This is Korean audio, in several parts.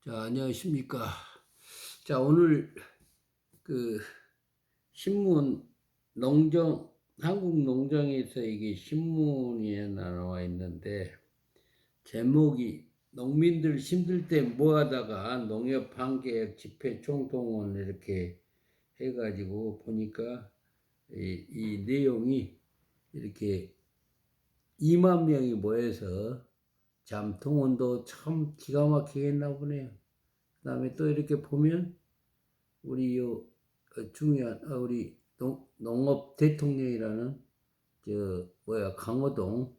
자, 안녕하십니까. 자, 오늘 그 신문 한국 농정에서 이게 신문에 나와 있는데 제목이 농민들 힘들 때 뭐 하다가 농협 반개혁 집회 총동원 이렇게 해가지고 보니까 이 내용이 이렇게 2만 명이 모여서 참 동원도 참 기가 막히게 했나 보네요. 그 다음에 또 이렇게 보면 우리 중요한 우리 농업 대통령이라는 강호동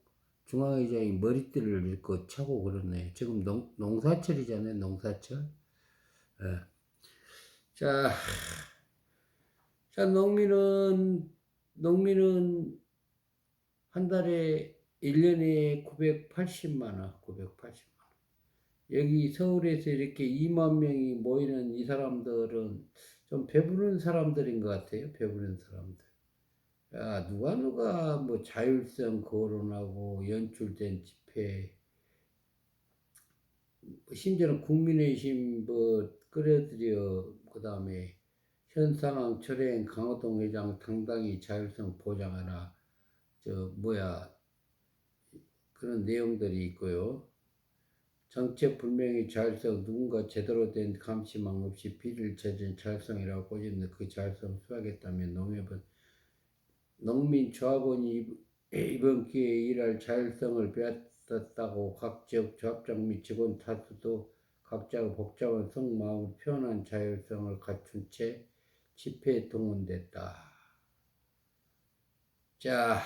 중앙회장이 머리띠를 이렇게 차고 그러네. 지금 농사철이잖아요. 농사철. 예. 자, 자 농민은 한 달에 1년에 980만 원, 980만 원. 여기 서울에서 이렇게 2만 명이 모이는 이 사람들은 좀 배부른 사람들인 것 같아요. 배부른 사람들. 야, 누가 뭐 자율성 거론하고 연출된 집회, 심지어는 국민의힘 뭐 끌어들여, 그 다음에 현상황 철행 강호동 회장 당당히 자율성 보장하라. 그런 내용들이 있고요. 정체불명의 자율성, 누군가 제대로 된 감시망 없이 비리를 저지른 자율성이라고 꼬집는 그 자율성 수하겠다면 농협은 농민조합원이 이번 기회에 일할 자율성을 빼앗았다고 각 지역 조합장 및 직원 다수도 각자의 복잡한 속마음을 표현한 자율성을 갖춘 채 집회에 동원됐다. 자,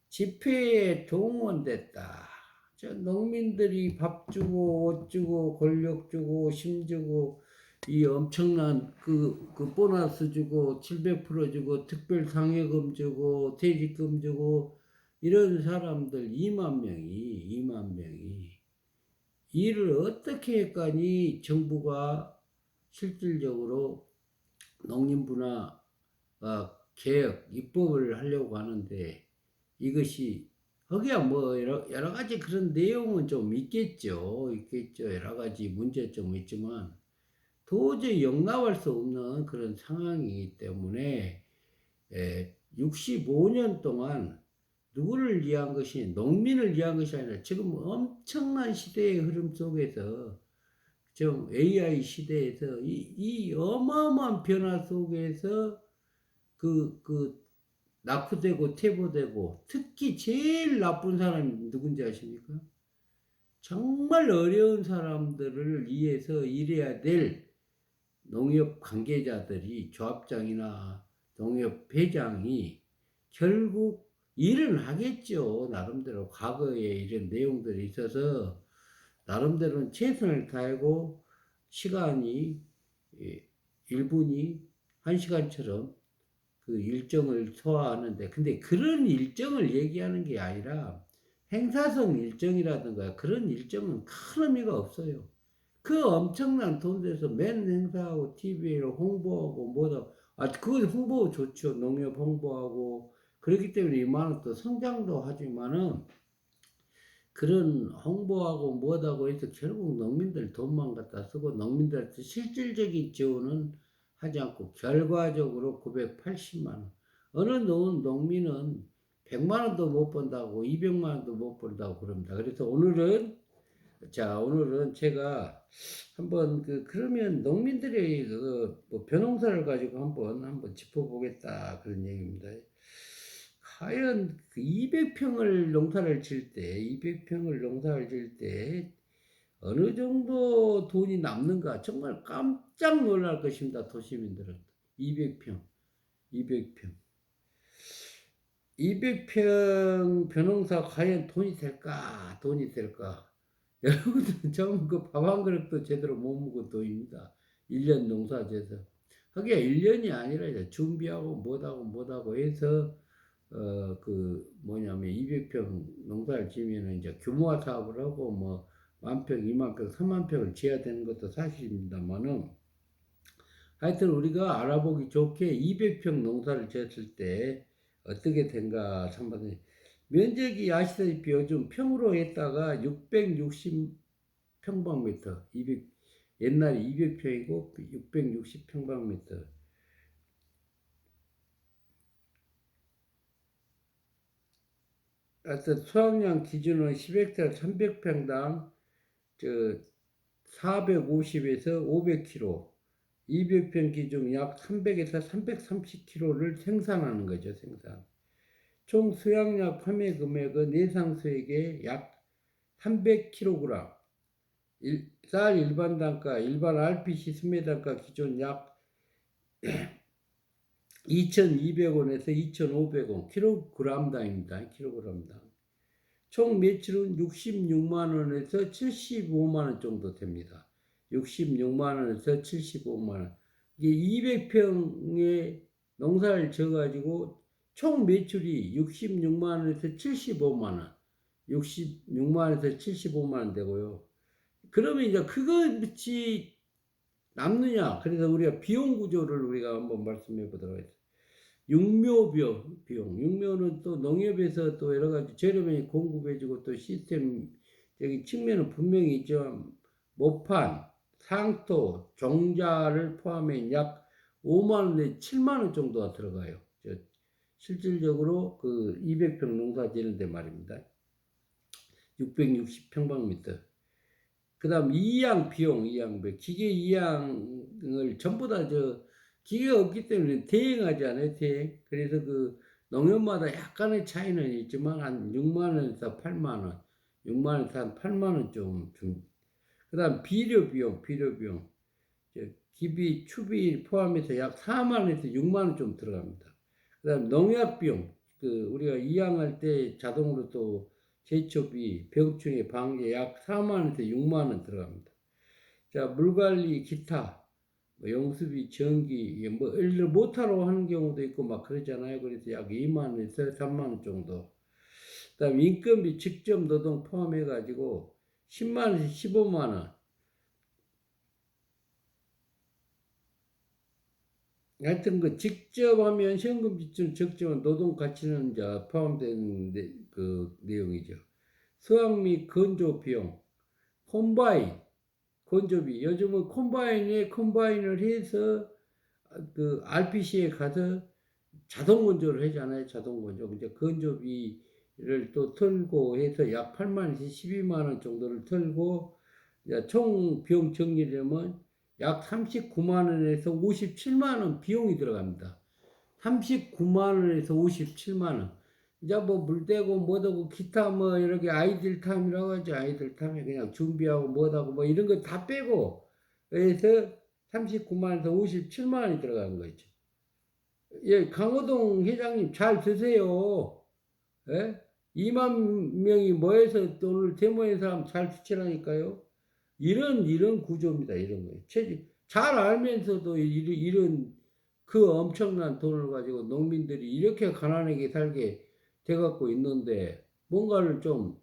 집회에 동원됐다. 저 농민들이 밥 주고 옷 주고 권력 주고 힘 주고 이 엄청난 그 보너스 주고 700% 주고 특별 상여금 주고 퇴직금 주고 이런 사람들 2만 명이 일을 어떻게 했까니 정부가 실질적으로 농림부나 개혁 입법을 하려고 하는데 이것이 거기야 뭐 여러 가지 그런 내용은 좀 있겠죠. 여러 가지 문제점은 있지만 도저히 용납할 수 없는 그런 상황이기 때문에 65년 동안 누구를 위한 것이 농민을 위한 것이 아니라 지금 엄청난 시대의 흐름 속에서 지금 AI 시대에서 이 어마어마한 변화 속에서 그 낙후되고 퇴보되고 특히 제일 나쁜 사람이 누군지 아십니까? 정말 어려운 사람들을 위해서 일해야 될 농협 관계자들이 조합장이나 농협 회장이 결국 일은 하겠죠. 나름대로 과거에 이런 내용들이 있어서 나름대로는 최선을 다하고 시간이 1분이 1시간처럼 그 일정을 소화하는데 근데 그런 일정을 얘기하는 게 아니라 행사성 일정이라든가 그런 일정은 큰 의미가 없어요. 그 엄청난 돈 들여서 맨 행사하고 TV로 홍보하고 뭐다. 그거 홍보 좋죠. 농협 홍보하고. 그렇기 때문에 이만한 또 성장도 하지만은 그런 홍보하고 뭐다고 해서 결국 농민들 돈만 갖다 쓰고 농민들한테 실질적인 지원은 하지 않고 결과적으로 980만 원. 어느 농민은 100만 원도 못 번다고 200만 원도 못 번다고 그럽니다. 그래서 오늘은 제가 한번 그러면 농민들의 뭐 벼농사를 가지고 한번 짚어보겠다 그런 얘기입니다. 과연 200평을 농사를 질 때 어느 정도 돈이 남는가 정말 깜짝 놀랄 것입니다. 도시민들은 200평, 200평, 200평 벼농사 과연 돈이 될까? 여러분들 처음 밥 한 그릇도 제대로 못 먹은 돈입니다. 1년 농사져서. 그게 1년이 아니라 이제 준비하고 뭐하고 해서 뭐냐면 200평 농사를 지면은 이제 규모화 사업을 하고 뭐 10,000평, 20,000평, 30,000평을 지어야 되는 것도 사실입니다만은 하여튼 우리가 알아보기 좋게 200평 농사를 지었을 때 어떻게 된가 한번 면적이 아시다시피 요즘 평으로 했다가 660 평방미터. 200, 옛날에 200평이고 660평방미터. 하여튼 수확량 기준은 10헥타르 300평당 450에서 500kg, 200평 기준 약 300에서 330kg를 생산하는 거죠, 생산. 총 수확량 판매 금액은 예상 수익의 약 300kg, 쌀 일반 단가, 일반 RPC 수매 단가 기준 약 2,200원에서 2,500원, 킬로그램당입니다. 킬로그램당. 총 매출은 66만 원에서 75만 원 정도 됩니다. 66만 원에서 75만 원. 이게 200평의 농사를 져가지고 총 매출이 66만 원에서 75만 원. 66만 원에서 75만 원 되고요. 그러면 이제 그것이 남느냐? 그래서 우리가 비용 구조를 우리가 한번 말씀해 보도록 하겠습니다. 육묘 비용. 육묘는 또 농협에서 또 여러 가지 재료면이 공급해주고 또 시스템적인 측면은 분명히 있지만 모판, 상토, 종자를 포함해 약 5만 원 내지 7만 원 정도가 들어가요. 실질적으로 그 200평 농사 지는데 말입니다. 660평방미터. 그 다음 이양 비용, 기계 이양을 전부 다 기계가 없기 때문에 대행하지 않아요, 대행. 그래서 그 농협마다 약간의 차이는 있지만 한 6만 원에서 8만 원, 6만 원에서 한 8만 원 좀 준. 그 다음 비료 비용. 기비, 추비 포함해서 약 4만 원에서 6만 원 좀 들어갑니다. 그 다음 농약 비용. 우리가 이양할 때 자동으로 또 제초비, 병충해 방제 약 4만 원에서 6만 원 들어갑니다. 자, 물관리 기타, 용수비, 전기, 일을 못하러 하는 경우도 있고 막 그러잖아요. 그래서 약 2만 원에서 3만 원 정도. 그다음 인건비, 직접 노동 포함해가지고 10만 원에서 15만 원. 하여튼 그 직접 하면 현금 지출 적정한 노동 가치는 이제 포함된 그 내용이죠. 수확 및 건조 비용, 콤바인, 건조비. 요즘은 콤바인을 해서 그 RPC에 가서 자동 건조를 하잖아요. 자동 건조. 이제 건조비를 또 털고 해서 약 8만에서 12만 원 정도를 털고 총 비용 정리되면 약 39만 원에서 57만 원 비용이 들어갑니다. 39만 원에서 57만 원. 이제 뭐 물대고 뭐하고 기타 뭐 이렇게 아이들 탐이라고 하죠. 아이들 탐에 그냥 준비하고 뭐하고 뭐 이런 거 다 빼고 그래서 39만 원에서 57만 원이 들어가는 거죠. 예, 강호동 회장님 잘 드세요. 예? 2만 명이 모여서 오늘 데모한 사람 잘 지치라니까요. 이런 구조입니다. 이런 거예요. 잘 알면서도 이런 그 엄청난 돈을 가지고 농민들이 이렇게 가난하게 살게 돼갖고 있는데 뭔가를 좀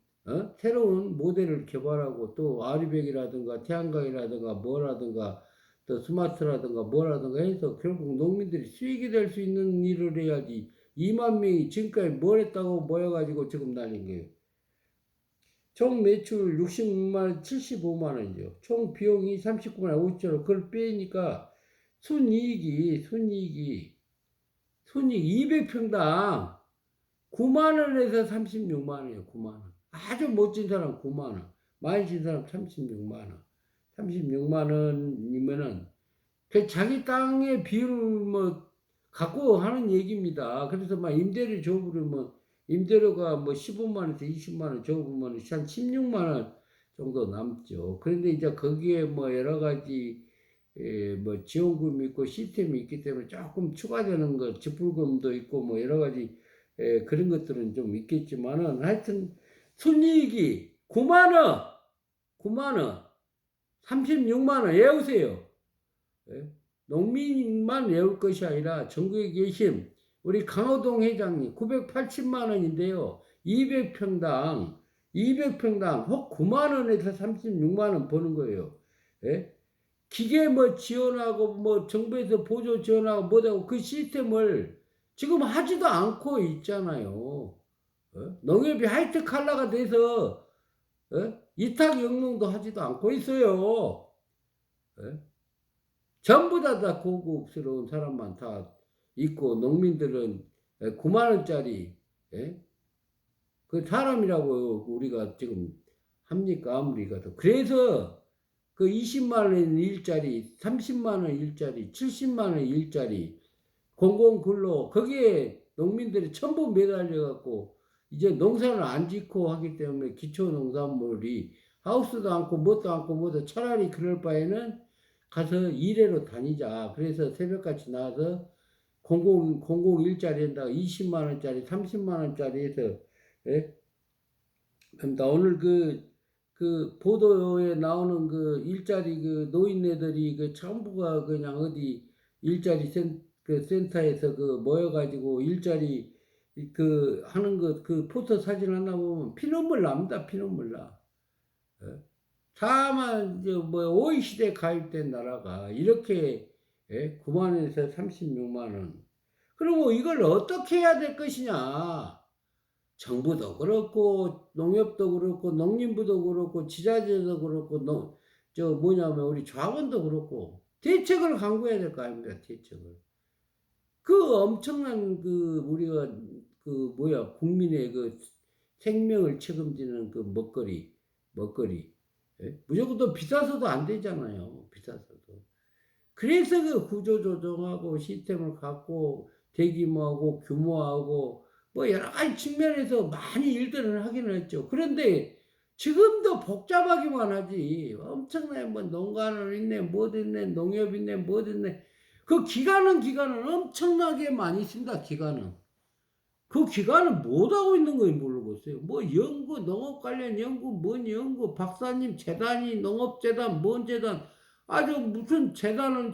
새로운 모델을 개발하고 또 아리백이라든가 태양광이라든가 뭐라든가 또 스마트라든가 뭐라든가 해서 결국 농민들이 수익이 될 수 있는 일을 해야지 2만 명이 지금까지 뭘 했다고 모여가지고 지금 날린 거예요. 총 매출 66만 원, 75만 원이죠. 총 비용이 39만 원, 50만 원. 그걸 빼니까 순이익 200평당 9만 원에서 36만 원이에요. 9만 원. 아주 멋진 사람 9만 원. 많이 진 사람 36만 원. 36만 원이면은 그 자기 땅의 비율을 뭐 갖고 하는 얘기입니다. 그래서 막 임대료 줘버리면 임대료가 뭐 15만 원에서 20만 원 줘보면 한 16만 원 정도 남죠. 그런데 이제 거기에 뭐 여러 가지 뭐 지원금이 있고 시스템이 있기 때문에 조금 추가되는 거, 지불금도 있고 뭐 여러 가지 그런 것들은 좀 있겠지만은 하여튼 순이익이 9만 원, 9만 원, 36만 원 외우세요. 예? 농민만 외울 것이 아니라 전국에 계신 우리 강호동 회장님 980만 원인데요. 200평당 혹 9만 원에서 36만 원 버는 거예요. 예? 기계 뭐 지원하고 뭐 정부에서 보조 지원하고 뭐하고 그 시스템을 지금 하지도 않고 있잖아요. 농협이 하이테크 칼라가 돼서 이탁 영농도 하지도 않고 있어요. 예? 전부 다 고급스러운 사람만 다 있고 농민들은 9만 원짜리 예? 그 사람이라고 우리가 지금 합니까? 아무리 가도. 그래서 그 20만 원 일자리, 30만 원 일자리, 70만 원 일자리, 공공근로 거기에 농민들이 전부 매달려 갖고 이제 농사를 안 짓고 하기 때문에 기초농산물이 하우스도 않고 뭣도 않고 뭐도 차라리 그럴 바에는 가서 일하러 다니자. 그래서 새벽같이 나와서 공공 일자리에다가 20만 원짜리, 30만 원짜리 해서 예? 그러니까 오늘 그 보도에 나오는 그 일자리 그 노인네들이 그 전부가 그냥 어디 일자리 그 센터에서 그 모여가지고 일자리 그 하는 것 그 포토 사진 하나 보면 피눈물 납니다. 피눈물 나. 예? 다만 이제 뭐 OECD 가입된 나라가 이렇게 예? 9만 원에서 36만 원. 그러면 이걸 어떻게 해야 될 것이냐? 정부도 그렇고 농협도 그렇고 농림부도 그렇고 지자체도 그렇고 저 뭐냐면 우리 좌원도 그렇고 대책을 강구해야 될 거 아닙니까? 대책을. 그 엄청난 그 우리가 그 뭐야 국민의 그 생명을 책임지는 그 먹거리 예? 무조건 또 비싸서도 안 되잖아요. 비싸서도. 그래서 그 구조조정하고 시스템을 갖고 대규모하고 규모하고 뭐 여러 가지 측면에서 많이 일들을 하기는 했죠. 그런데 지금도 복잡하기만 하지. 엄청나게 뭐 농가는 있네, 뭐도 있네, 농협 있네, 뭐도 있네. 그 기간은 엄청나게 많이 씁니다. 기간은. 그 기간은 못하고 있는 거예요. 모르겠어요. 뭐 연구, 농업 관련 연구, 뭔 연구, 박사님 재단이 농업재단, 뭔 재단, 아주 무슨 재단은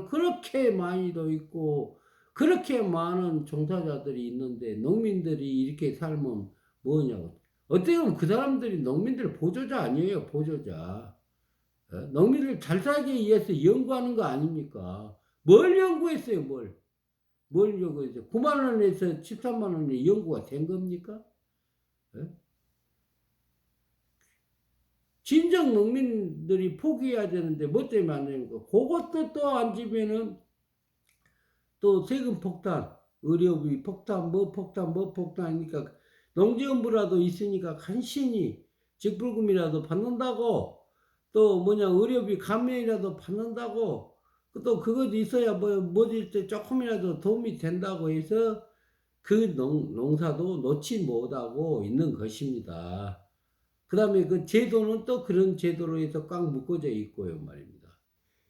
그렇게 많이 더 있고, 그렇게 많은 종사자들이 있는데, 농민들이 이렇게 살면 뭐냐고. 어떻게 보면 그 사람들이 농민들 보조자 아니에요, 보조자. 농민들 잘 살기 위해서 연구하는 거 아닙니까? 뭘 연구했어요, 뭘? 뭘 연구해서 9만 원에서 13만 원이 연구가 된 겁니까? 예? 진정 농민들이 포기해야 되는데 뭐 때문에 안 되는 거? 그것도 또 안 지면은 또 세금 폭탄, 의료비 폭탄, 뭐 폭탄이니까 농지연부라도 있으니까 간신히 직불금이라도 받는다고 또 뭐냐 의료비 감면이라도 받는다고 또 그것도 있어야 뭐질 때 조금이라도 도움이 된다고 해서 그 농사도 놓지 못하고 있는 것입니다. 그 다음에 그 제도는 또 그런 제도로 해서 꽉 묶어져 있고요 말입니다.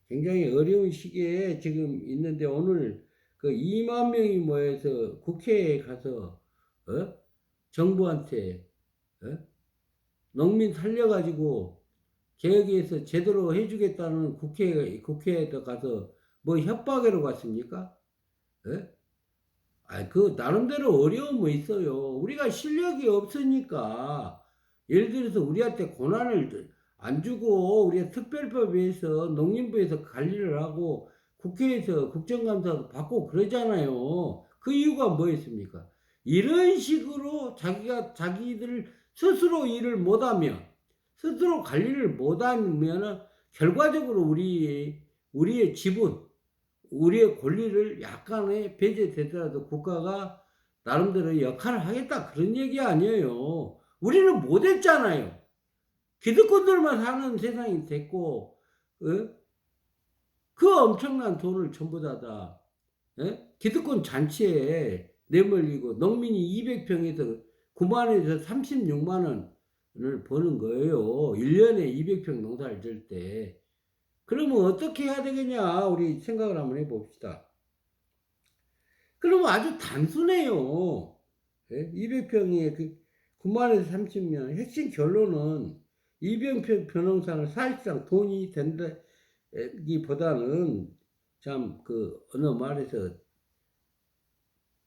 굉장히 어려운 시기에 지금 있는데 오늘 그 2만 명이 모여서 국회에 가서 어? 정부한테 어? 농민 살려가지고 개혁에서 제대로 해주겠다는 국회에 가서 뭐 협박으로 갔습니까? 어? 그, 나름대로 어려움은 있어요. 우리가 실력이 없으니까, 예를 들어서 우리한테 고난을 안 주고, 우리가 특별법에서, 농림부에서 관리를 하고, 국회에서 국정감사도 받고 그러잖아요. 그 이유가 뭐였습니까? 이런 식으로 자기들 스스로 일을 못하면, 스스로 관리를 못하면, 결과적으로 우리의 지분, 우리의 권리를 약간의 배제되더라도 국가가 나름대로 역할을 하겠다 그런 얘기 아니에요. 우리는 못했잖아요. 기득권들만 사는 세상이 됐고 어? 그 엄청난 돈을 전부 다 기득권 잔치에 내몰리고 농민이 200평에서 9만원에서 36만원을 버는 거예요. 1년에 200평 농사를 질 때. 그러면 어떻게 해야 되겠냐 우리 생각을 한번 해봅시다. 그러면 아주 단순해요. 200평에 그 9만에서 30년 핵심 결론은 200평 변호사는 사실상 돈이 된다기보다는 참 그 어느 말에서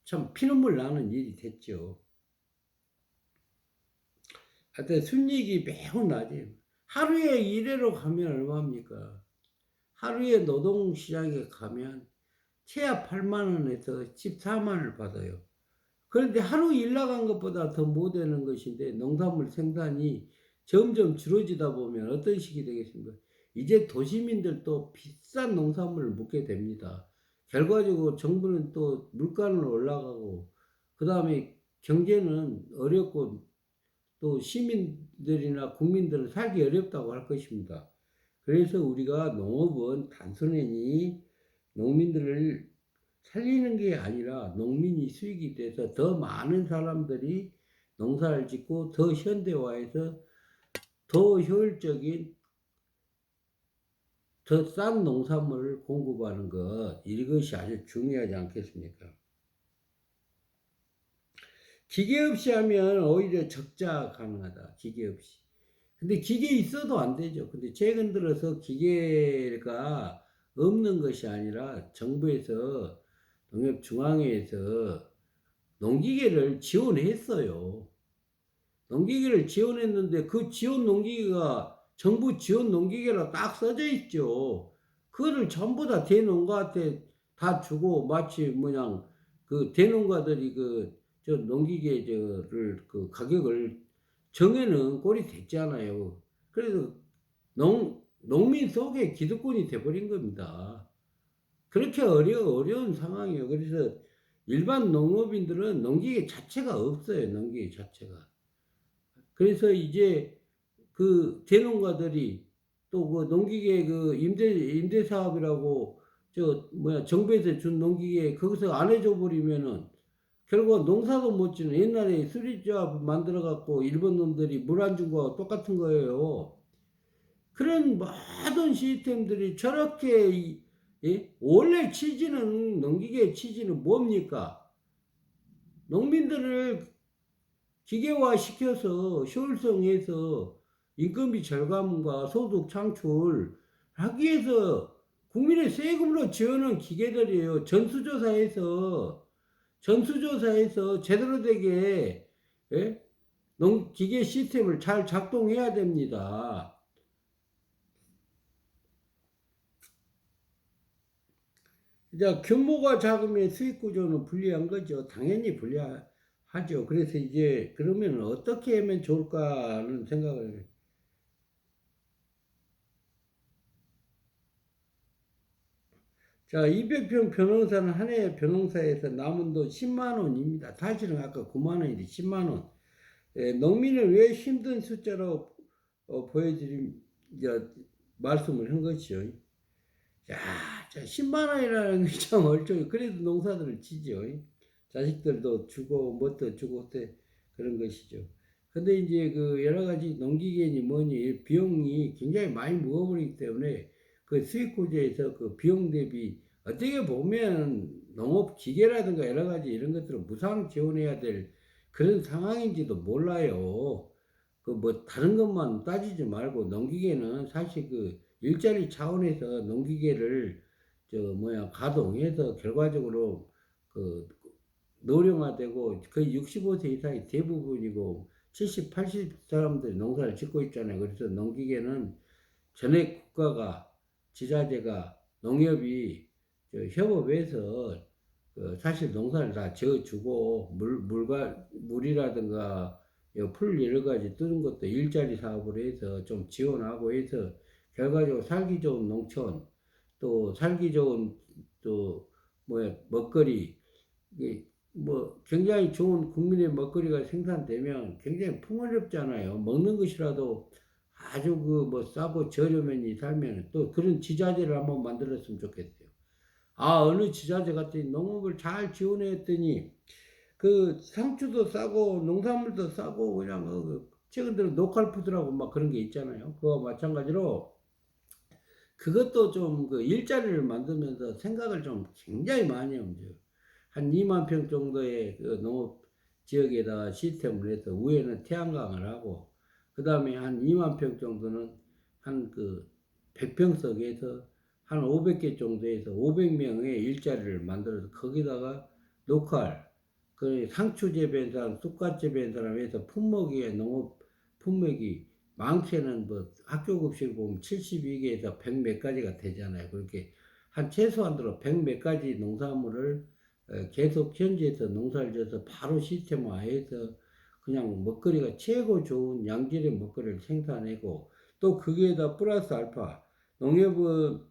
참 피눈물 나는 일이 됐죠. 하여튼 순이익이 매우 낮아요. 하루에 1회로 가면 얼마입니까? 하루에 노동시장에 가면 최하 8만 원에서 14만 원을 받아요. 그런데 하루 일 나간 것보다 더 못 되는 것인데 농산물 생산이 점점 줄어지다 보면 어떤 식이 되겠습니까? 이제 도시민들도 비싼 농산물을 먹게 됩니다. 결과적으로 정부는 또 물가는 올라가고, 그 다음에 경제는 어렵고, 또 시민들이나 국민들은 살기 어렵다고 할 것입니다. 그래서 우리가 농업은 단순히 농민들을 살리는 게 아니라 농민이 수익이 돼서 더 많은 사람들이 농사를 짓고 더 현대화해서 더 효율적인 더 싼 농산물을 공급하는 것, 이것이 아주 중요하지 않겠습니까? 기계 없이 하면 오히려 적자 가능하다. 기계 없이. 근데 기계 있어도 안 되죠. 근데 최근 들어서 기계가 없는 것이 아니라 정부에서 농협중앙회에서 농기계를 지원했어요. 농기계를 지원했는데 그 지원 농기계가 정부 지원 농기계로 딱 써져 있죠. 그거를 전부 다 대농가한테 다 주고 마치 뭐냐 그 대농가들이 그 저 농기계 저를 그 가격을 정해는 꼴이 됐잖아요. 그래서 농민 속에 기득권이 돼버린 겁니다. 그렇게 어려운 상황이에요. 그래서 일반 농업인들은 농기계 자체가 없어요. 농기계 자체가. 그래서 이제 그 대농가들이 또 그 농기계 그 임대 사업이라고 저 뭐야 정부에서 준 농기계 거기서 안 해줘 버리면은 결국 농사도 못 지는 옛날에 수리조합 만들어 갖고 일본 놈들이 물 안 준 거하고 똑같은 거예요. 그런 모든 시스템들이 저렇게 예? 원래 취지는 농기계의 취지는 뭡니까? 농민들을 기계화 시켜서 효율성에서 인건비 절감과 소득 창출 하기 위해서 국민의 세금으로 지어놓은 기계들이에요. 전수조사에서 제대로 되게 예? 기계 시스템을 잘 작동해야 됩니다. 이제 규모가 작으면 수익 구조는 불리한 거죠. 당연히 불리하죠. 그래서 이제 그러면 어떻게 하면 좋을까 하는 생각을 해요. 자, 200평 변호사는 한 해 변호사에서 남은 돈 10만 원입니다. 사실은 아까 9만 원인데 10만 원. 예, 농민을 왜 힘든 숫자로 보여드린 말씀을 한 것이죠. 야, 자, 10만 원이라는 게 참 얼쩡해. 그래도 농사들을 지죠. 자식들도 주고, 뭣도 주고, 그런 것이죠. 근데 이제 그 여러 가지 농기계니 뭐니 비용이 굉장히 많이 무거워버리기 때문에 그 수익 구조에서 그 비용 대비 어떻게 보면 농업 기계라든가 여러 가지 이런 것들은 무상 지원해야 될 그런 상황인지도 몰라요. 그 뭐 다른 것만 따지지 말고 농기계는 사실 그 일자리 차원에서 농기계를 저 뭐야 가동해서 결과적으로 그 노령화되고 거의 65세 이상이 대부분이고 70, 80 사람들이 농사를 짓고 있잖아요. 그래서 농기계는 전액 국가가 지자체가 농협이 협업해서 사실 농사를 다 지어주고 물이라든가 풀 여러 가지 뜨는 것도 일자리 사업으로 해서 좀 지원하고 해서 결과적으로 살기 좋은 농촌 또 살기 좋은 또 뭐야 먹거리 뭐 굉장히 좋은 국민의 먹거리가 생산되면 굉장히 풍요롭잖아요. 먹는 것이라도 아주 그 뭐 싸고 저렴하니 살면 또 그런 지자체를 한번 만들었으면 좋겠어요. 아 어느 지자체 같은 농업을 잘 지원했더니 그 상추도 싸고 농산물도 싸고 그냥 최근 들어 노컬푸드라고 막 그런 게 있잖아요. 그거 마찬가지로 그것도 좀 그 일자리를 만들면서 생각을 좀 굉장히 많이 하죠. 한 2만 평 정도의 그 농업 지역에다가 시스템을 해서 위에는 태양광을 하고 그 다음에 한 2만 평 정도는 한 그 100평석에서 한 500개 정도에서 500명의 일자리를 만들어서 거기다가 녹활 그 상추 재배한 사람, 쑥갓 재배한 사람 해서 품목의 농업 품목이 많게는 뭐 학교 급식을 보면 72개에서 100 몇 가지가 되잖아요. 그렇게 한 최소한으로 100 몇 가지 농산물을 계속 현지에서 농사를 지어서 바로 시스템화해서 그냥 먹거리가 최고 좋은 양질의 먹거리를 생산하고 또 거기에다 플러스 알파 농협은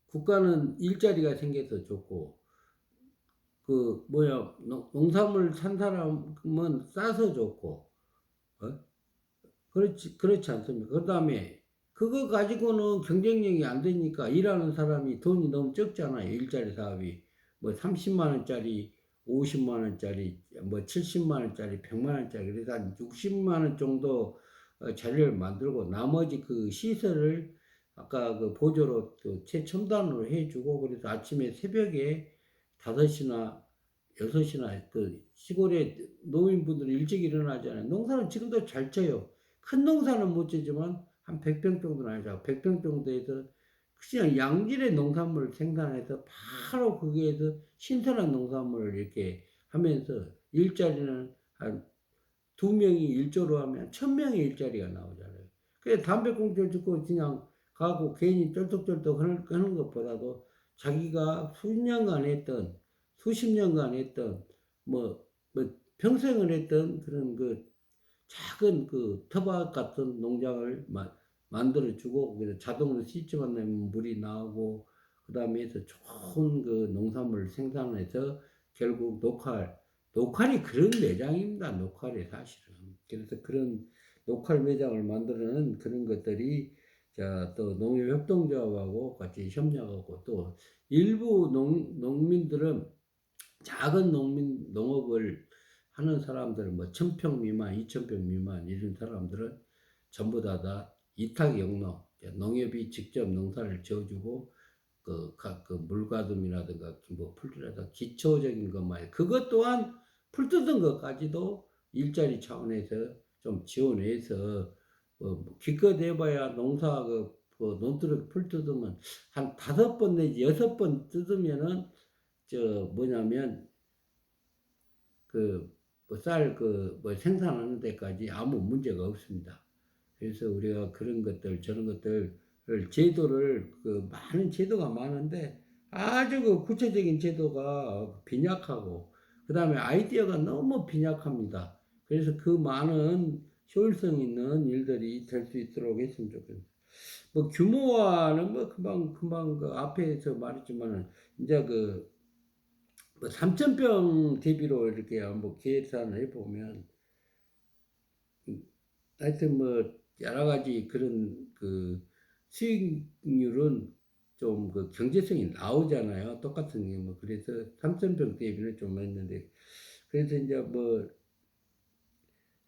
국가는 일자리가 생겨서 좋고 그 뭐야 농산물 산 사람은 싸서 좋고 어? 그렇지 않습니까? 그 다음에 그거 가지고는 경쟁력이 안 되니까 일하는 사람이 돈이 너무 적잖아요. 일자리 사업이 뭐 30만 원짜리 50만 원짜리 뭐 70만 원짜리 100만 원짜리 그래서 한 60만 원 정도 자리를 만들고 나머지 그 시설을 아까 그 보조로 그 최첨단으로 해주고 그래서 아침에 새벽에 5시나 6시나 그 시골에 노인분들이 일찍 일어나잖아요. 농사는 지금도 잘 쳐요. 큰 농사는 못 지지만 한 100평 정도는 아니죠. 100평 정도에서 그냥 양질의 농산물을 생산해서 바로 거기에서 신선한 농산물을 이렇게 하면서 일자리는 한 2명이 일조로 하면 1000명의 일자리가 나오잖아요. 그래 담배꽁초 듣고 그냥 가고 괜히 쩔뚝쩔뚝 하는 것보다도 자기가 수년간 했던 수십 년간 했던 뭐 평생을 했던 그런 그 작은 그 터벅 같은 농장을 만들어주고 그래서 자동으로 스위치만 내면 물이 나오고 그 다음에 해서 좋은 그 농산물을 생산해서 결국 녹활이 그런 매장입니다. 녹활이 사실은. 그래서 그런 녹활 매장을 만드는 그런 것들이 또 농협협동조합하고 같이 협력하고 또 일부 농민들은 작은 농업을 하는 사람들은 뭐 1000평 미만, 2000평 미만 이런 사람들은 전부 다 이탁 영농, 농협이 직접 농사를 지어주고 그 물가듬이라든가 뭐 풀이라든가 기초적인 것만 그것 또한 풀 뜯은 것까지도 일자리 차원에서 좀 지원해서 기껏 해봐야 농사 그 논두렁 풀 뜯으면 한 5번 내지 6번 뜯으면은 뭐냐면 쌀 생산하는 데까지 아무 문제가 없습니다. 그래서 우리가 그런 것들 저런 것들을 제도를 많은 제도가 많은데 아주 그 구체적인 제도가 빈약하고 그 다음에 아이디어가 너무 빈약합니다. 그래서 그 많은 효율성 있는 일들이 될 수 있도록 했으면 좋겠습니다. 뭐 규모화는 뭐 금방 그 앞에서 말했지만은 이제 뭐 3,000평 대비로 이렇게 한번 계산을 해보면 하여튼 뭐 여러 가지 그런 그 수익률은 좀 그 경제성이 나오잖아요. 똑같은 게 뭐 그래서 3,000평 대비는 좀 했는데 그래서 이제 뭐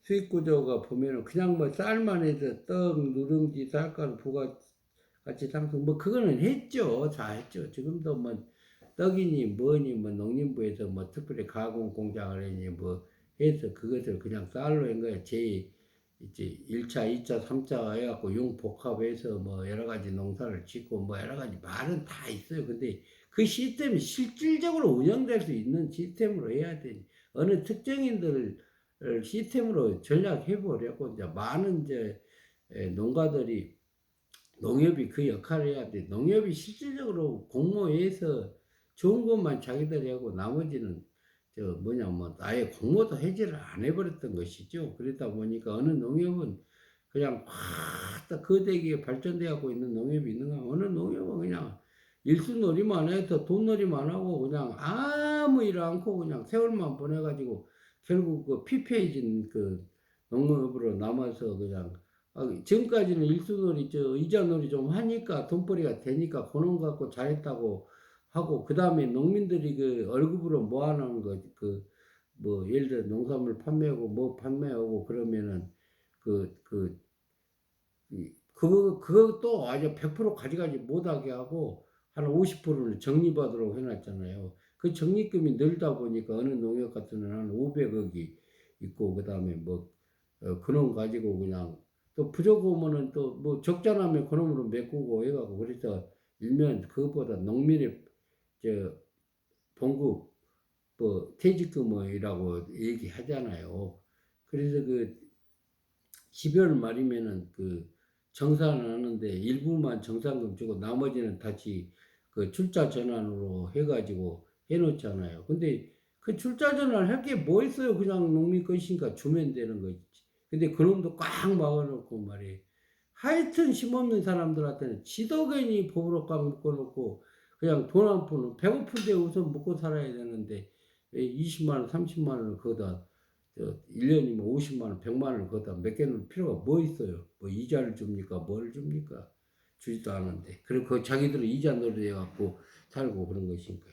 수익 구조가 보면은 그냥 뭐 쌀만 해서 떡, 누룽지, 쌀가루, 부가가치 상승 뭐 그거는 했죠. 다 했죠. 지금도 뭐 떡이니 뭐니 뭐 농림부에서 뭐 특별히 가공 공장을 했니 뭐 해서 그것을 그냥 쌀로 한 거야. 이제 1차, 2차, 3차 해갖고 융복합해서 뭐 여러 가지 농사를 짓고 뭐 여러 가지 말은 다 있어요. 근데 그 시스템이 실질적으로 운영될 수 있는 시스템으로 해야 되니 어느 특정인들을 시스템으로 전략해 보려고 이제 많은 이제 농가들이 농협이 그 역할을 해야 돼. 농협이 실질적으로 공모해서 좋은 것만 자기들이 하고 나머지는 아예 공모도 해지를 안 해버렸던 것이죠. 그러다 보니까 어느 농협은 그냥 확 거대하게 발전되고 있는 농협이 있는가 어느 농협은 그냥 일수놀이만 해서 돈놀이만 하고 그냥 아무 일 않고 그냥 세월만 보내가지고 결국 그 피폐해진 그 농업으로 남아서 그냥 지금까지는 일수놀이 이자놀이 좀 하니까 돈벌이가 되니까 그놈 갖고 잘했다고 하고 그 다음에 농민들이 그 월급으로 모아놓은 뭐 예를 들어 농산물 판매하고 뭐 판매하고 그러면은 그것도 아주 100% 가져가지 못하게 하고 한 50%는 적립하도록 해놨잖아요. 그 적립금이 늘다 보니까 어느 농협 같은 데는 한 500억이 있고 그 다음에 그놈 가지고 그냥 또 부족하면은 또 뭐 적자나면 그놈으로 메꾸고 해가고 그래서 일면 그것보다 농민의 저 봉급 퇴직금이라고 얘기하잖아요. 그래서 12월 말이면은 정산하는데 일부만 정산금 주고 나머지는 다시 출자 전환으로 해가지고 해놓잖아요. 근데 그 출자 전환 할 게 뭐 있어요. 그냥 농민 것이니까 주면 되는 거지. 근데 그놈도 꽉 막아놓고 말이에요. 하여튼 힘없는 사람들한테는 지도 괜히 법으로 꽉 묶어놓고 그냥 돈 한 푼은 배고픈데 우선 먹고 살아야 되는데 20만 원, 30만 원을 거다 1년이면 50만 원, 100만 원을 거다 몇 개는 필요가 뭐 있어요. 뭐 이자를 줍니까? 뭘 줍니까? 주지도 않은데. 그리고 그 자기들은 이자 노릇해 갖고 살고 그런 것이니까.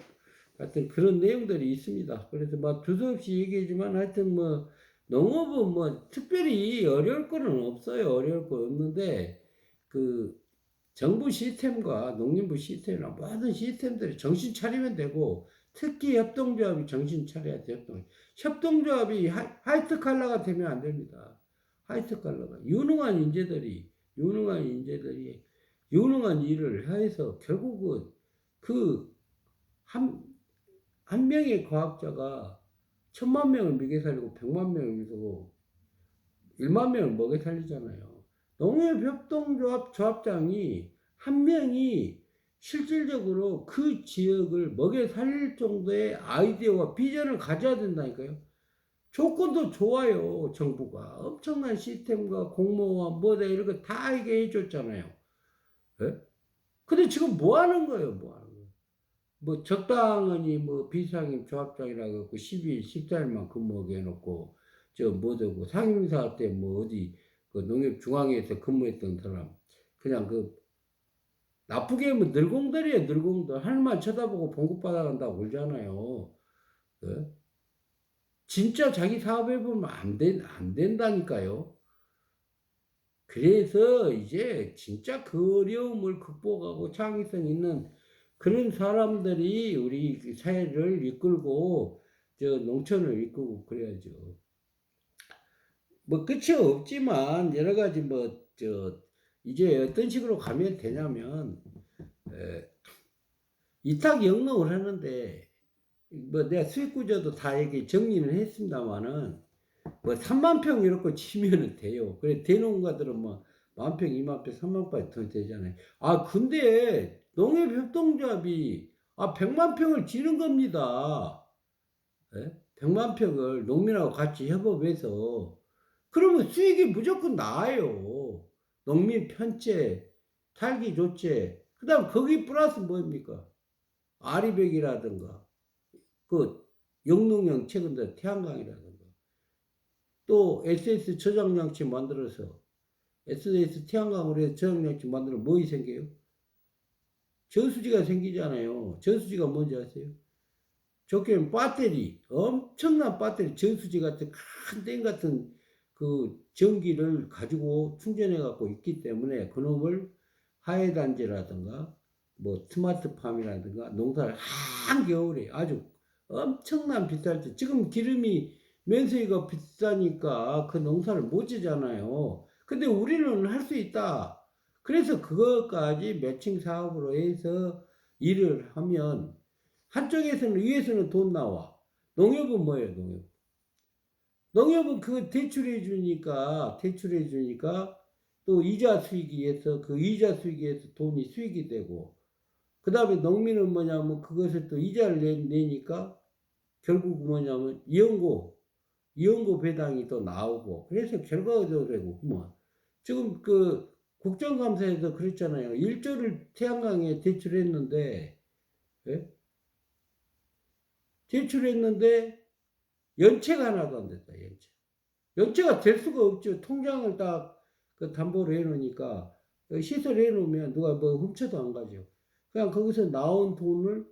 하여튼 그런 내용들이 있습니다. 그래서 뭐 두서없이 얘기하지만 하여튼 뭐 농업은 뭐 특별히 어려울 거는 없어요. 어려울 거 없는데 그 정부 시스템과 농림부 시스템이나 모든 시스템들이 정신 차리면 되고 특히 협동조합이 정신 차려야 돼. 협동조합이 화이트 칼라가 되면 안 됩니다. 화이트 칼라가 유능한 인재들이 유능한 일을 해서 결국은 그한 한 명의 과학자가 1,000만 명을 먹여 살리고 100만 명을 위해서 1만 명을 먹여 살리잖아요. 농협협동조합 조합장이 한 명이 실질적으로 그 지역을 먹여 살릴 정도의 아이디어와 비전을 가져야 된다니까요. 조건도 좋아요. 정부가 엄청난 시스템과 공무원 뭐다 이런 거 다 얘기해 줬잖아요. 예? 근데 지금 뭐 하는 거예요? 뭐 하는 거예요? 뭐 적당하니 뭐 비상임 조합장이라 갖고 12일 14일만 근무하게 해놓고 저 뭐더고 상임사 때 뭐 어디 그 농협중앙에서 근무했던 사람 그냥 그 나쁘게 하면 늘공들이에요. 늘공들 하늘만 쳐다보고 봉급 받아간다고 그러잖아요. 예? 진짜 자기 사업해보면 안 된다니까요. 그래서 이제 진짜 그 어려움을 극복하고 창의성 있는 그런 사람들이 우리 사회를 이끌고 저 농촌을 이끌고 그래야죠. 뭐 끝이 없지만 여러 가지 뭐 저 이제 어떤 식으로 가면 되냐면 이탁 영농을 하는데 뭐 내가 수익 구조도 다 이렇게 정리는 했습니다만은 뭐 3만 평 이렇게 치면은 돼요. 그래 대농가들은 뭐 1만 평, 2만 평, 3만 평 더 되잖아요. 아 근데 농협협동조합이 100만 평을 지는 겁니다. 예? 100만 평을 농민하고 같이 협업해서 그러면 수익이 무조건 나아요. 농민 편째, 살기 좋제. 그다음 거기 플러스 뭡니까? 아리백이라든가 그 영농형 최근 들 태양광이라든가 또 SS 저장장치 만들어서 SS 태양광으로 해서 저장장치 만들면 뭐이 생겨요? 저수지가 생기잖아요. 저수지가 뭔지 아세요? 좋게는 배터리, 엄청난 배터리, 저수지 같은 큰 댐 같은 그 전기를 가지고 충전해 갖고 있기 때문에 그놈을 하회단지라든가 뭐 스마트팜이라든가 농사를 한겨울에 아주 엄청난 비쌀 때 지금 기름이 면세기가 비싸니까 그 농사를 못 지잖아요. 근데 우리는 할 수 있다. 그래서 그것까지 매칭 사업으로 해서 일을 하면 한쪽에서는 위에서는 돈 나와. 농협은 뭐예요, 농협? 농협은 그 대출해 주니까 또 이자 수익에서 그 이자 수익에서 돈이 수익이 되고 그 다음에 농민은 뭐냐면 그것을 또 이자를 내니까 결국 뭐냐면 이연고 배당이 또 나오고 그래서 결과가 되고 뭐 지금 그 국정감사에서 그랬잖아요. 1조를 태양광에 대출했는데 예? 대출했는데 연체가 하나도 안 됐다. 연체가 될 수가 없죠. 통장을 딱 그 담보로 해놓으니까 시설 해놓으면 누가 뭐 훔쳐도 안 가죠. 그냥 거기서 나온 돈을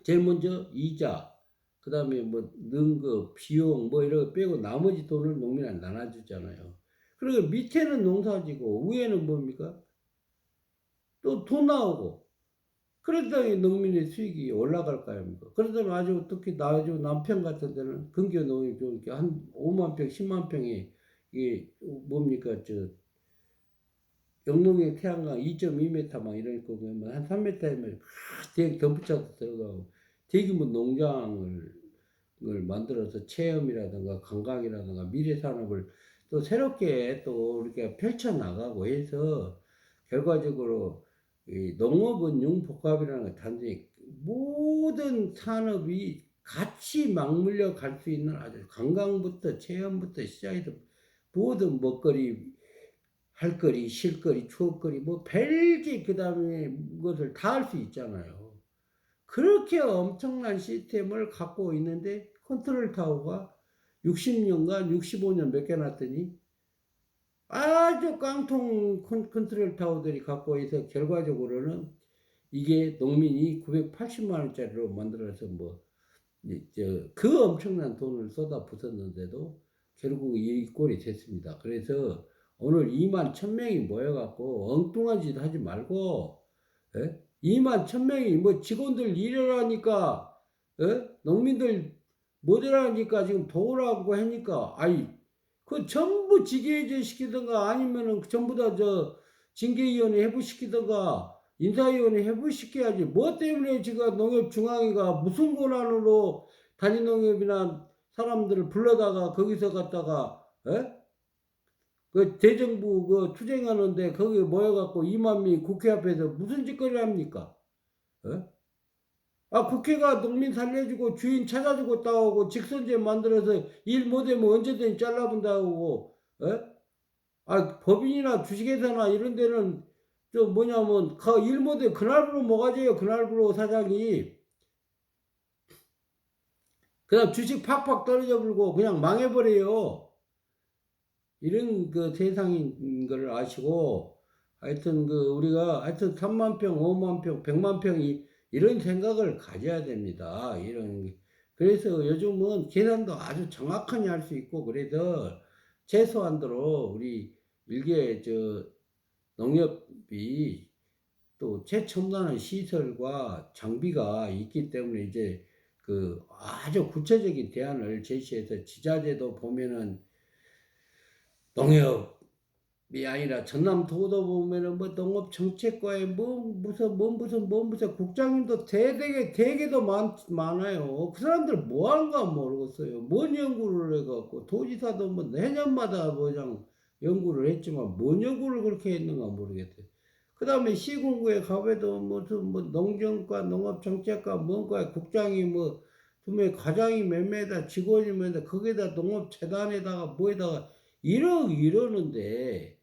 제일 먼저 이자, 그 다음에 뭐 능거, 비용 뭐 이런 거 빼고 나머지 돈을 농민한테 나눠주잖아요. 그리고 밑에는 농사지고 위에는 뭡니까? 또 돈 나오고 그러다 농민의 수익이 올라갈 거 아닙니까? 그러다면 아주 특히 아주 남편 같은 데는 근교 농이 좀 이렇게 한 5만 평, 10만 평이 이게 뭡니까? 저 영농의 태양광 2.2m 막 이럴 거면 한 3m면 대형 덤프차도 들어가고 대규모 농장을 만들어서 체험이라든가 관광이라든가 미래 산업을 또 새롭게 또 이렇게 펼쳐 나가고 해서 결과적으로 이 농업은 융복합이라는 거 단지 모든 산업이 같이 맞물려 갈 수 있는 아주 관광부터 체험부터 시작해서 모든 먹거리, 할거리, 실거리, 추억거리 뭐 별게 그다음에 것을 다 할 수 있잖아요. 그렇게 엄청난 시스템을 갖고 있는데 컨트롤 타워가 60년간 65년 몇 개 놨더니 아주 깡통 컨트롤 타워들이 갖고 있어 결과적으로는 이게 농민이 980만 원짜리로 만들어서 뭐 그 엄청난 돈을 쏟아 붓었는데도 결국 이 꼴이 됐습니다. 그래서 오늘 2만 1000명이 모여갖고 엉뚱한 짓 하지 말고, 예? 2만 1000명이 뭐 직원들 일하라니까, 예? 농민들 못 일하니까 지금 도우라고 하니까, 아이, 그 전부 직계해제 시키든가 아니면은 전부 다 징계위원회 해부시키든가 인사위원회 해부시켜야지. 뭐 때문에 지금 농협중앙위가 무슨 권한으로 단위농협이나 사람들을 불러다가 거기서 갖다가 에? 그 대정부 그 투쟁하는데 거기 모여갖고 2만 명이 국회 앞에서 무슨 짓거리를 합니까? 에? 아 국회가 농민 살려주고 주인 찾아주고 따오고 직선제 만들어서 일 못하면 언제든지 잘라본다고 에? 아 법인이나 주식회사나 이런 데는 저 뭐냐면 그 일 못해 그날부로 뭐가지요 그날부로 사장이 그냥 주식 팍팍 떨어져 불고 그냥 망해버려요. 이런 그 세상인 걸 아시고 하여튼 그 우리가 하여튼 3만 평, 5만 평, 100만 평이 이런 생각을 가져야 됩니다. 이런 그래서 요즘은 계산도 아주 정확하게 할 수 있고 그래서 최소한도로 우리 일개 농협이 또 최첨단의 시설과 장비가 있기 때문에 이제 그 아주 구체적인 대안을 제시해서 지자체도 보면은 농협이 아니라 전남도도 보면은 뭐 농업정책과에 뭐 무슨 국장님도 대개도 많아요. 그 사람들 뭐 하는가 모르겠어요. 뭔 연구를 해갖고 도지사도 뭐 내년마다 뭐 그냥 연구를 했지만 뭔 연구를 그렇게 했는가 모르겠어요. 그 다음에 시군구에 가봐도 무슨 뭐 농정과 농업정책과 뭔가 국장이 뭐 분명히 과장이 몇 매다 직원이 몇 매다 거기다 농업재단에다가 뭐에다가 이러는데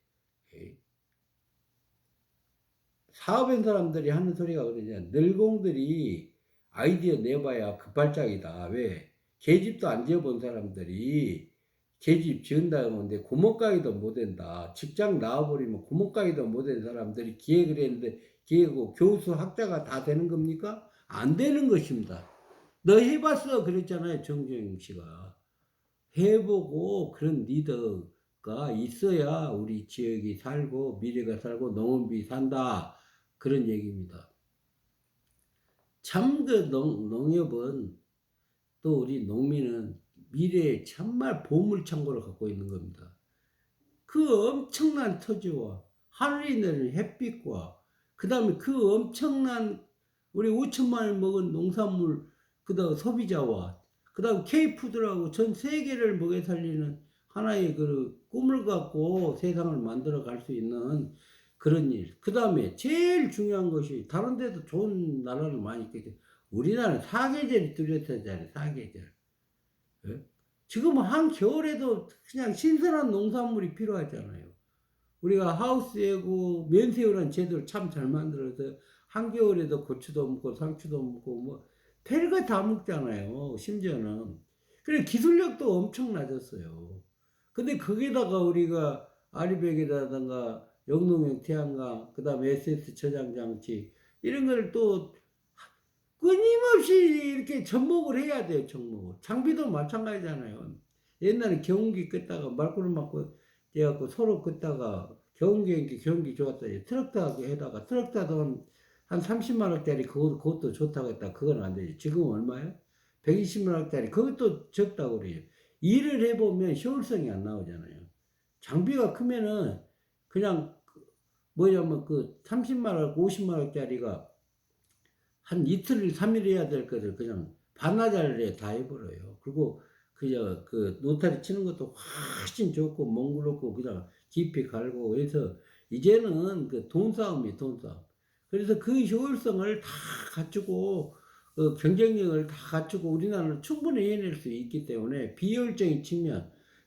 사업인 사람들이 하는 소리가 그러냐 늙공들이 아이디어 내봐야 급발작이다. 왜? 계집도 안 지어본 사람들이 계집 지은다고 하는데 구멍가기도 못한다. 직장 나와버리면 구멍가기도 못한 사람들이 기획을 했는데 기획하고 교수 학자가 다 되는 겁니까? 안 되는 것입니다. 너 해봤어 그랬잖아요 정주영 씨가. 해보고 그런 리더가 있어야 우리 지역이 살고 미래가 살고 농업이 산다 그런 얘기입니다. 참 그 농협은 또 우리 농민은 미래의 참말 보물창고를 갖고 있는 겁니다. 그 엄청난 토지와 하늘이 내리는 햇빛과 그 다음에 그 엄청난 우리 5천만 원 먹은 농산물 그다음 소비자와 그다음 K푸드라고 전 세계를 먹여 살리는 하나의 그 꿈을 갖고 세상을 만들어 갈 수 있는 그런 일. 그 다음에 제일 중요한 것이 다른 데도 좋은 나라는 많이 있겠죠. 우리나라는 사계절이 뚜렷하잖아요. 사계절. 예? 지금 한겨울에도 그냥 신선한 농산물이 필요하잖아요. 우리가 하우스에고 면세유라는 제도를 참 잘 만들어서 한겨울에도 고추도 먹고 상추도 먹고 뭐 별거 다 먹잖아요. 심지어는. 그래 기술력도 엄청 낮았어요. 근데 거기다가 우리가 아리백이라든가 영농형 태양광 그다음에 SS 저장 장치 이런 거를 또 끊임없이 이렇게 접목을 해야 돼요. 접목을. 장비도 마찬가지잖아요. 옛날에 경운기 끄다가 말구름 맞고 돼갖고 서로 끄다가 경운기 좋았다. 트럭타고 해다가 트럭타도 한 30만 원짜리 그것도 좋다고 했다. 그건 안 되지. 지금 얼마예요? 120만 원짜리 그것도 적다고 그래요. 일을 해보면 효율성이 안 나오잖아요. 장비가 크면은 그냥 뭐냐면 그 30만 원, 50만 원짜리가 한 이틀, 3일 해야 될 것을 그냥 반나절에 다 해버려요. 그리고 그 노타리 치는 것도 훨씬 좋고 몽골롭고 그냥 깊이 갈고 해서 이제는 그 돈 싸움이 돈 싸움. 그래서 그 효율성을 다 갖추고 경쟁력을 다 갖추고 우리나라는 충분히 해낼 수 있기 때문에 비효율적인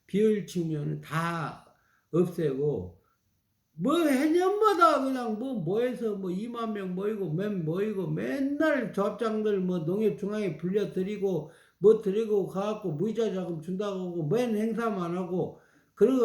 비효율 측면은 다 없애고 뭐 해년마다 그냥 뭐해서 2만 명 모이고 맨날 조합장들 농협중앙에 불려드리고 드리고 가갖고 무이자 자금 준다고 하고 맨 행사만 하고 그러고